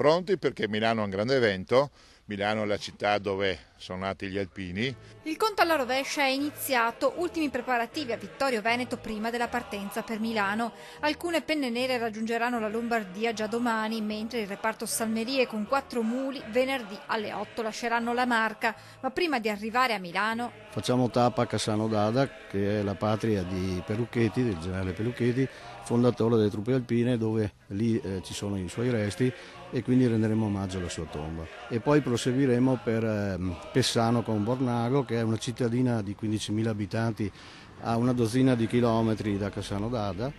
pronti perché Milano è un grande evento, Milano è la città dove sono nati gli alpini. Il conto alla rovescia è iniziato, ultimi preparativi a Vittorio Veneto prima della partenza per Milano. Alcune penne nere raggiungeranno la Lombardia già domani, mentre il reparto Salmerie con 4 muli venerdì alle 8 lasceranno la Marca. Ma prima di arrivare a Milano facciamo tappa a Cassano d'Adda, che è la patria di Perucchetti, del generale Perucchetti, fondatore delle truppe alpine, dove lì ci sono i suoi resti e quindi renderemo omaggio alla sua tomba. E poi proseguiremo per Pessano con Bornago, che è una cittadina di 15.000 abitanti a una dozzina di chilometri da Cassano d'Adda,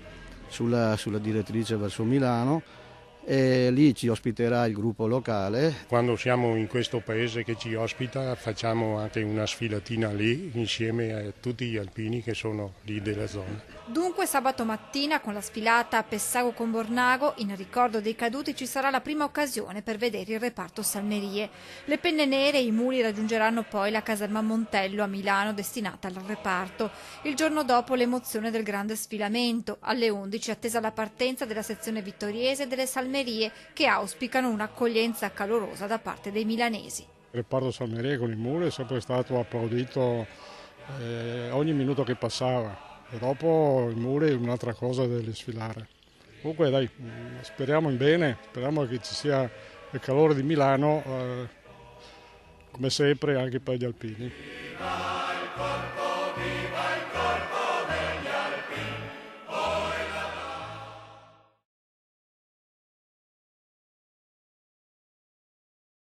sulla direttrice verso Milano, e lì ci ospiterà il gruppo locale. Quando siamo in questo paese che ci ospita facciamo anche una sfilatina lì insieme a tutti gli alpini che sono lì della zona. Dunque sabato mattina con la sfilata a Pessago con Bornago, in ricordo dei caduti, ci sarà la prima occasione per vedere il reparto Salmerie. Le penne nere e i muli raggiungeranno poi la caserma Montello a Milano destinata al reparto. Il giorno dopo l'emozione del grande sfilamento. Alle 11 attesa la partenza della sezione vittoriese delle Salmerie, che auspicano un'accoglienza calorosa da parte dei milanesi. Il reparto Salmerie con i muli è sempre stato applaudito ogni minuto che passava. E dopo il muro è un'altra cosa da sfilare. Comunque dai, speriamo in bene, speriamo che ci sia il calore di Milano, come sempre anche per gli alpini. Viva il corpo, viva il